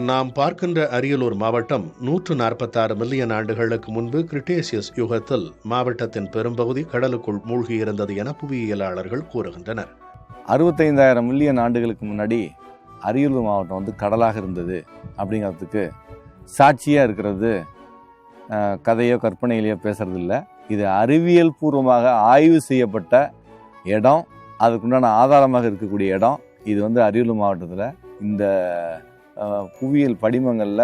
நாம் பார்க்கின்ற அரியலூர் மாவட்டம் 146 மில்லியன் ஆண்டுகளுக்கு முன்பு கிரிட்டேசியஸ் யுகத்தில் மாவட்டத்தின் பெரும்பகுதி கடலுக்குள் மூழ்கியிருந்தது என புவியியலாளர்கள் கூறுகின்றனர். 65,000 மில்லியன் ஆண்டுகளுக்கு முன்னாடி அரியலூர் மாவட்டம் கடலாக இருந்தது அப்படிங்கிறதுக்கு சாட்சியாக இருக்கிறது கதையோ கற்பனையிலையோ பேசுறது இல்லை. இது அறிவியல் பூர்வமாக ஆய்வு செய்யப்பட்ட இடம், அதுக்குண்டான ஆதாரமாக இருக்கக்கூடிய இடம். இது அரியலூர் மாவட்டத்தில் இந்த புவியியல் படிமங்களில்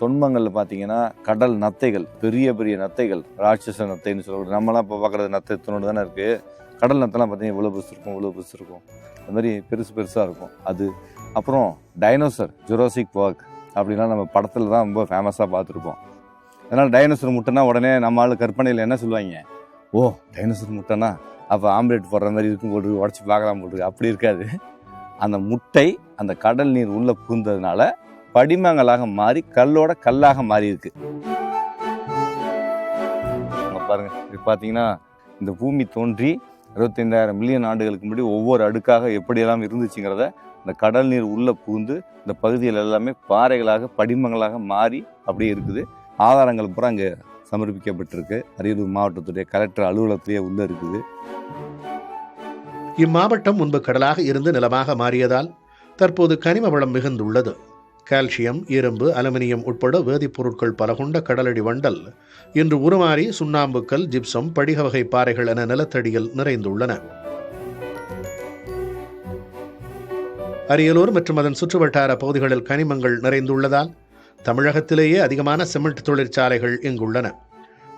தொன்மங்களில் பார்த்தீங்கன்னா கடல் நத்தைகள், பெரிய பெரிய நத்தைகள், ராட்சச நத்தைன்னு சொல்லக்கூடிய நம்மளாம் இப்போ பார்க்குறது நத்தை தொண்ணூறு தானே இருக்குது. கடல் நத்தைலாம் பார்த்தீங்கன்னா இவ்வளோ பெருசு இருக்கும், அது மாதிரி பெருசாக இருக்கும். அது அப்புறம் டைனோசர், ஜுராசிக் பார்க் அப்படின்லாம் நம்ம படத்தில் தான் ரொம்ப ஃபேமஸாக பார்த்துருப்போம். அதனால் டைனோசர் முட்டைனா உடனே நம்ம ஆள் கற்பனையில் என்ன சொல்லுவாங்க, ஓ டைனோசர் முட்டைனா அப்போ ஆம்லேட் போடுற மாதிரி இருக்கும் போட்டு உடச்சி பார்க்கலாம் போட்டு. அப்படி இருக்காது. அந்த முட்டை அந்த கடல் நீர் உள்ள புகுந்ததுனால படிமங்களாக மாறி கல்லோட கல்லாக மாறி இருக்கு. பாருங்க, இது பார்த்தீங்கன்னா இந்த பூமி தோன்றி 65,000 மில்லியன் ஆண்டுகளுக்கு முன்னாடி ஒவ்வொரு அடுக்காக எப்படியெல்லாம் இருந்துச்சுங்கிறத இந்த கடல் நீர் உள்ள புகுந்து இந்த பகுதியில் எல்லாமே பாறைகளாக படிமங்களாக மாறி அப்படியே இருக்குது. ஆதாரங்கள் பூரா அங்கே சமர்ப்பிக்கப்பட்டிருக்கு. அரியலூர் மாவட்டத்துடைய கலெக்டர் அலுவலகத்திலேயே உள்ள இருக்குது. இம்மாவட்டம் முன்பு கடலாக இருந்து நிலமாக மாறியதால் தற்போது கனிம வளம் மிகுந்துள்ளது. கால்சியம், இரும்பு, அலுமினியம் உட்பட வேதிப்பொருட்கள் பல கொண்ட கடலடி வண்டல் இன்று உருமாறி சுண்ணாம்புக்கல், ஜிப்சம், படிக வகை பாறைகள் என நிலத்தடியில் நிறைந்துள்ளன. அரியலூர் மற்றும் அதன் சுற்றுவட்டார பகுதிகளில் கனிமங்கள் நிறைந்துள்ளதால் தமிழகத்திலேயே அதிகமான சிமெண்ட் தொழிற்சாலைகள் இங்குள்ளன.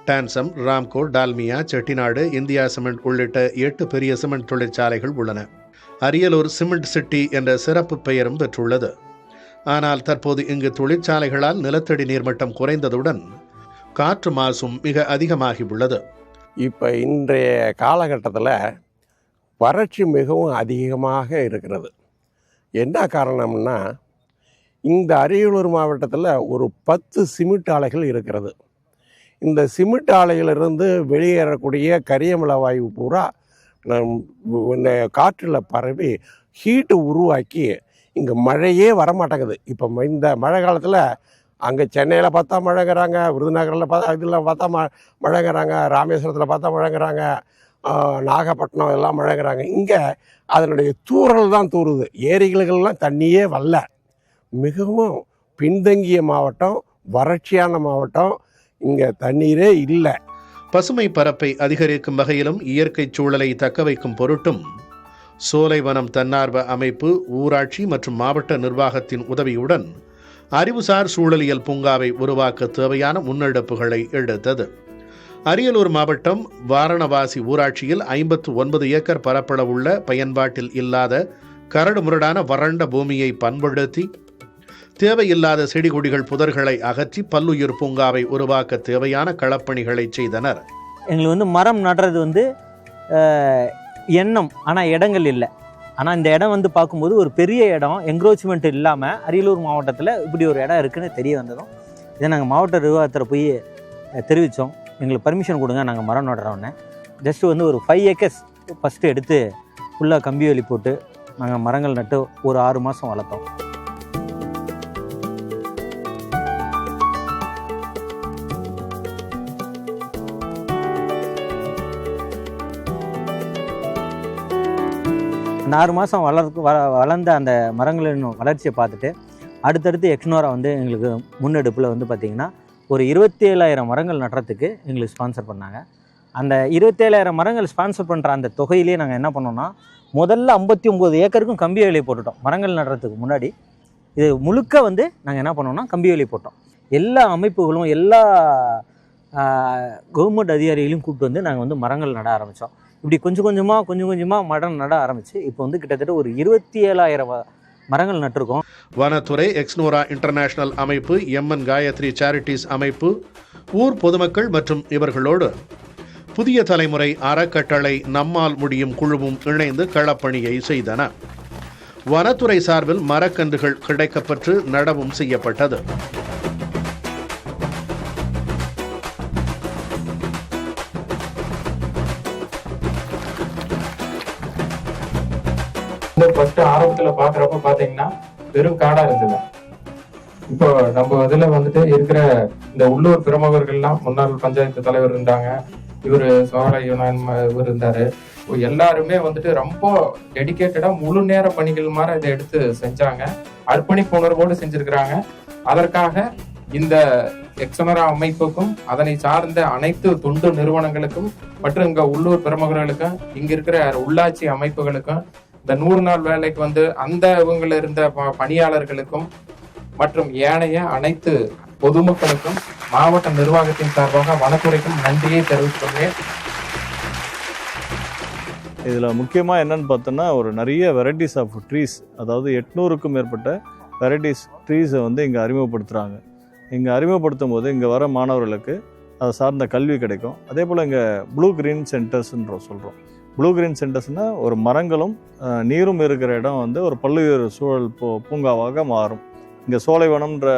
டான்சம், ராம்கோ, டால்மியா, செட்டிநாடு, இந்தியா சிமெண்ட் உள்ளிட்ட 8 பெரிய சிமெண்ட் தொழிற்சாலைகள் உள்ளன. அரியலூர் சிமெண்ட் சிட்டி என்ற சிறப்பு பெயரும் பெற்றுள்ளது. ஆனால் தற்போது இங்கு தொழிற்சாலைகளால் நிலத்தடி நீர்மட்டம் குறைந்ததுடன் காற்று மாசும் மிக அதிகமாகியுள்ளது. இப்போ இன்றைய காலகட்டத்தில் வறட்சி மிகவும் அதிகமாக இருக்கிறது. என்ன காரணம்னா, இந்த அரியலூர் மாவட்டத்தில் ஒரு 10 சிமெண்ட் ஆலைகள் இருக்கிறது. இந்த சிமெண்ட் ஆலைகளிலிருந்து வெளியேறக்கூடிய கரியமில வாயு பூரா இந்த காற்றில் பரவி ஹீட்டு உருவாக்கி இங்கே மழையே வரமாட்டேங்குது. இப்போ இந்த மழை காலத்தில் அங்கே சென்னையில் பார்த்தா மழைங்கிறாங்க, விருதுநகரில் இதில் பார்த்தா மழைங்கிறாங்க, ராமேஸ்வரத்தில் பார்த்தா மழைங்கிறாங்க, நாகப்பட்டினம் எல்லாம் மழைங்கிறாங்க. இங்கே அதனுடைய தூறல் தான் தூறுது. ஏரிகளுக்கெல்லாம் தண்ணியே வரல. மிகவும் பின்தங்கிய மாவட்டம், வறட்சியான மாவட்டம். இங்கே தண்ணீரே இல்லை. பசுமை பரப்பை அதிகரிக்கும் வகையிலும் இயற்கை சூழலை தக்க வைக்கும் பொருட்டும் சோலைவனம் தன்னார்வ அமைப்பு, ஊராட்சி மற்றும் மாவட்ட நிர்வாகத்தின் உதவியுடன் அறிவுசார் சூழலியல் பூங்காவை உருவாக்க தேவையான முன்னெடுப்புகளை எடுத்தது. அரியலூர் மாவட்டம் வாரணவாசி ஊராட்சியில் 59 ஏக்கர் பரப்பளவுள்ள பயன்பாட்டில் இல்லாத கரடுமுரடான வறண்ட பூமியை பண்படுத்தி தேவையில்லாத செடி கொடிகள், புதர்களை அகற்றி பல்லுயிர் பூங்காவை உருவாக்க தேவையான களப்பணிகளை செய்தனர். எங்களுக்கு மரம் நடுறது எண்ணம், ஆனால் இடங்கள் இல்லை. ஆனால் இந்த இடம் பார்க்கும்போது ஒரு பெரிய இடம், என்க்ரோச்மெண்ட் இல்லாமல் அரியலூர் மாவட்டத்தில் இப்படி ஒரு இடம் இருக்குதுன்னு தெரிய வந்ததும் இதை நாங்கள் மாவட்ட நிர்வாகத்தில் போய் தெரிவித்தோம். எங்களுக்கு பர்மிஷன் கொடுங்க, நாங்கள் மரம் நடுறோன்னே. ஜஸ்ட்டு ஒரு 5 ஏக்கர்ஸ் ஃபஸ்ட்டு எடுத்து ஃபுல்லாக கம்பி வேலி போட்டு நாங்கள் மரங்கள் நட்டு ஒரு 6 மாதம் வளர்த்தோம். அந்த 6 மாதம் வளர்ந்த அந்த மரங்களின் வளர்ச்சியை பார்த்துட்டு அடுத்தடுத்து எக்ஸ்னோரா எங்களுக்கு முன்னெடுப்பில் பார்த்திங்கன்னா ஒரு 27,000 மரங்கள் நடுறதுக்கு எங்களுக்கு ஸ்பான்சர் பண்ணாங்க. அந்த 27,000 மரங்கள் ஸ்பான்சர் பண்ணுற அந்த தொகையிலே நாங்கள் என்ன பண்ணோம்னா, முதல்ல 59 ஏக்கருக்கும் கம்பி வேலி போட்டுட்டோம். மரங்கள் நடுறதுக்கு முன்னாடி இது முழுக்க நாங்கள் என்ன பண்ணோம்னா கம்பி வேலி போட்டோம். எல்லா அமைப்புகளும், எல்லா கவர்மெண்ட் அதிகாரிகளையும் கூப்பிட்டு நாங்கள் மரங்கள் நட ஆரம்பித்தோம். இப்படி கொஞ்சம் கொஞ்சமாக மரம் நட ஆரம்பித்து இப்போ கிட்டத்தட்ட ஒரு 27,000 மரங்கள் நட்டிருக்கோம். வனத்துறை, எக்ஸ்னோரா இன்டர்நேஷனல் அமைப்பு, எம்என் காயத்ரி சேரிட்டிஸ் அமைப்பு, ஊர் பொதுமக்கள் மற்றும் இவர்களோடு புதிய தலைமுறை அறக்கட்டளை நம்மால் முடியும் குழுவும் இணைந்து களப்பணியை செய்தன. வனத்துறை சார்பில் மரக்கன்றுகள் கிடைக்கப்பெற்று நடவும் செய்யப்பட்டது. ஃபர்ஸ்ட் ஆரம்பத்துல பாக்குறப்ப பாத்தீங்கன்னா வெறும் காடா இருந்தது. இப்போ நம்ம இதுல வந்துட்டு இருக்கிற இந்த உள்ளூர் பிரமுகர்கள்லாம் முன்னாள் பஞ்சாயத்து தலைவர் இருந்தாங்க, இவரு இவர் இருந்தாரு. எல்லாருமே வந்துட்டு ரொம்ப டெடிகேட்டடா முழு நேர பணிகள் மாதிரி இதை எடுத்து செஞ்சாங்க. அர்ப்பணிப்பு உணர்வோடு செஞ்சிருக்கிறாங்க. அதற்காக இந்த எக்ஸனரா அமைப்புக்கும் அதனை சார்ந்த அனைத்து தொண்டு நிறுவனங்களுக்கும் மற்றும் இங்க உள்ளூர் பிரமுகர்களுக்கும் இங்க இருக்கிற உள்ளாட்சி அமைப்புகளுக்கும் இந்த 100 நாள் வேலைக்கு வந்து அந்த இவங்கள இருந்த பணியாளர்களுக்கும் மற்றும் ஏனைய அனைத்து பொதுமக்களுக்கும் மாவட்ட நிர்வாகத்தின் சார்பாக வனத்துறைக்கும் நன்றியை தெரிவித்துள்ளேன். இதில் முக்கியமாக என்னென்னு பார்த்தோன்னா ஒரு நிறைய வெரைட்டிஸ் ஆஃப் ட்ரீஸ், அதாவது 800க்கும் மேற்பட்ட வெரைட்டிஸ் ட்ரீஸை வந்து இங்கே அறிமுகப்படுத்துகிறாங்க. இங்கே அறிமுகப்படுத்தும் போது இங்கே வர மாணவர்களுக்கு அதை சார்ந்த கல்வி கிடைக்கும். அதே போல் இங்கே ப்ளூ க்ரீன் சென்டர்ஸ்ன்ற சொல்கிறோம். ப்ளூ க்ரீன் சென்டர்ஸ்னால் ஒரு மரங்களும் நீரும் இருக்கிற இடம் வந்து ஒரு பல்லுயிர் சூழல் பூங்காவாக மாறும். இங்கே சோலைவனம்ன்ற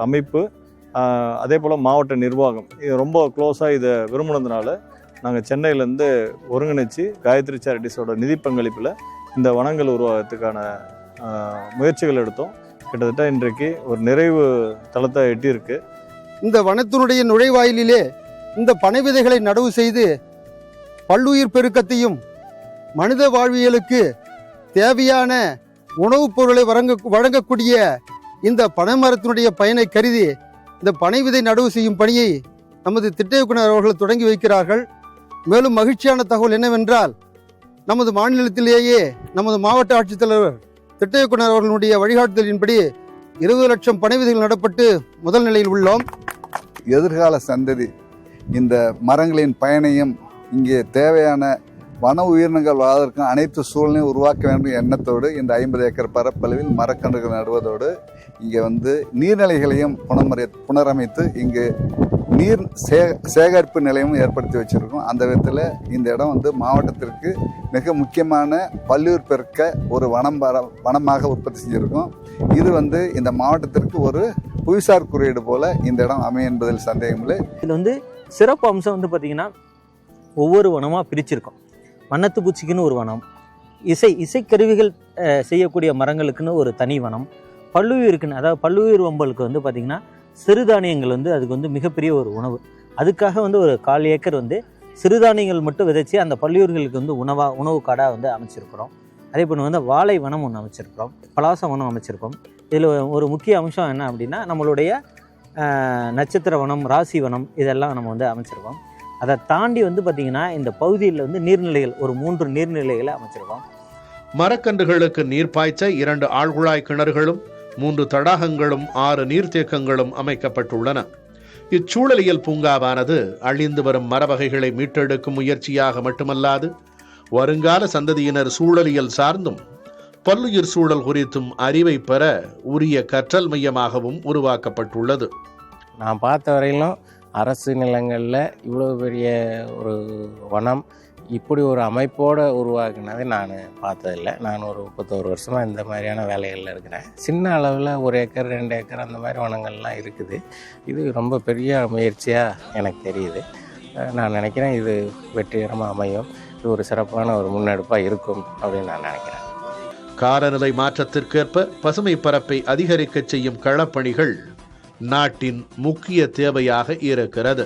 அமைப்பு, அதே போல் மாவட்ட நிர்வாகம் இது ரொம்ப க்ளோஸாக இதை விரும்பினதுனால நாங்கள் சென்னையிலேருந்து ஒருங்கிணைச்சி காயத்ரி சேரிட்டிஸோட நிதி பங்களிப்பில் இந்த வனங்கள் உருவாகிறதுக்கான முயற்சிகள் எடுத்தோம். கிட்டத்தட்ட இன்றைக்கு ஒரு நிறைவு தளத்தை எட்டியிருக்கு. இந்த வனத்தினுடைய நுழைவாயிலே இந்த பனை விதைகளை நடவு செய்து பல்லுயிர் பெருக்கத்தையும் மனித வாழ்வியலுக்கு தேவையான உணவுப் பொருளை வழங்கக்கூடிய இந்த பனை மரத்தினுடைய பயனை கருதி இந்த பனை விதை நடவு செய்யும் பணியை நமது திட்ட இயக்குனர் அவர்கள் தொடங்கி வைக்கிறார்கள். மேலும் மகிழ்ச்சியான தகவல் என்னவென்றால், நமது மாநிலத்திலேயே நமது மாவட்ட ஆட்சித்தலைவர் திட்ட இயக்குனர் அவர்களுடைய வழிகாட்டுதலின்படி 20 லட்சம் பனை விதைகள் நடப்பட்டு முதல் நிலையில் உள்ளோம். எதிர்கால சந்ததி இந்த மரங்களின் பயனையும் இங்கே தேவையான வன உயிரினங்கள் வாழ்வதற்கும் அனைத்து சூழ்நிலையும் உருவாக்க வேண்டும் எண்ணத்தோடு இந்த 50 ஏக்கர் பரப்பளவில் மரக்கன்றுகள் நடுவதோடு இங்கே வந்து நீர்நிலைகளையும் புனரமைத்து இங்கு நீர் சேகரிப்பு நிலையமும் ஏற்படுத்தி வச்சுருக்கோம். அந்த விதத்தில் இந்த இடம் வந்து மாவட்டத்திற்கு மிக முக்கியமான பல்லுயிர் பெருக்க ஒரு வனமாக உற்பத்தி செஞ்சுருக்கோம். இது வந்து இந்த மாவட்டத்திற்கு ஒரு புவிசார் குறியீடு போல இந்த இடம் அமையும் என்பதில் சந்தேகமில்லை. இதில் வந்து சிறப்பு அம்சம் வந்து பார்த்திங்கன்னா, ஒவ்வொரு வனமாக பிரிச்சிருக்கோம். வண்ணத்து பூச்சிக்குன்னு ஒரு வனம், இசைக்கருவிகள் செய்யக்கூடிய மரங்களுக்குன்னு ஒரு தனி வனம், பல்லுயிருக்குன்னு, அதாவது பல்லுயிர் வம்பலுக்கு வந்து பார்த்திங்கன்னா சிறுதானியங்கள் வந்து அதுக்கு வந்து மிகப்பெரிய ஒரு உணவு. அதுக்காக வந்து ஒரு 1/4 ஏக்கர் வந்து சிறுதானியங்கள் மட்டும் விதைச்சி அந்த பல்லுயிர்களுக்கு வந்து உணவு காடாக வந்து அமைச்சிருக்கிறோம். அதே போல் வந்து வாழை வனம் ஒன்று அமைச்சிருக்கிறோம், பலாச வனம் அமைச்சிருக்கோம். இதில் ஒரு முக்கிய அம்சம் என்ன அப்படின்னா, நம்மளுடைய நட்சத்திர வனம், ராசி வனம் இதெல்லாம் நம்ம வந்து அமைச்சிருக்கோம். அதை தாண்டி வந்து பார்த்திங்கன்னா இந்த பகுதியில் வந்து நீர்நிலைகள் ஒரு 3 நீர்நிலைகளை அமைச்சிருக்கோம். மரக்கன்றுகளுக்கு நீர் பாய்ச்ச 2 ஆழ்குழாய் கிணறுகளும் 3 தடாகங்களும் 6 நீர்த்தேக்கங்களும் அமைக்கப்பட்டுள்ளன. இச்சூழலியல் பூங்காவானது அழிந்து வரும் மரவகைகளை மீட்டெடுக்கும் முயற்சியாக மட்டுமல்லாது வருங்கால சந்ததியினர் சூழலியல் சார்ந்தும் பல்லுயிர் சூழல் குறித்தும் அறிவை பெற உரிய கற்றல் மையமாகவும் உருவாக்கப்பட்டுள்ளது. நான் பார்த்த வரையிலும் அரசு நிலங்களில் இவ்வளோ பெரிய ஒரு வனம் இப்படி ஒரு அமைப்போடு உருவாக்குனதை நான் பார்த்ததில்லை. நான் ஒரு 31 வருஷமாக இந்த மாதிரியான வேலைகளில் இருக்கிறேன். சின்ன அளவில் 1 ஏக்கர் 2 ஏக்கர் அந்த மாதிரி வனங்கள்லாம் இருக்குது. இது ரொம்ப பெரிய முயற்சியாக எனக்கு தெரியுது. நான் நினைக்கிறேன் இது வெற்றிகரமாக அமையும். இது ஒரு சிறப்பான ஒரு முன்னெடுப்பாக இருக்கும் அப்படின்னு நான் நினைக்கிறேன். காலநிலை மாற்றத்திற்கேற்ப பசுமை பரப்பை அதிகரிக்க செய்யும் களப்பணிகள் நாட்டின் முக்கிய தேவையாக இருக்கிறது.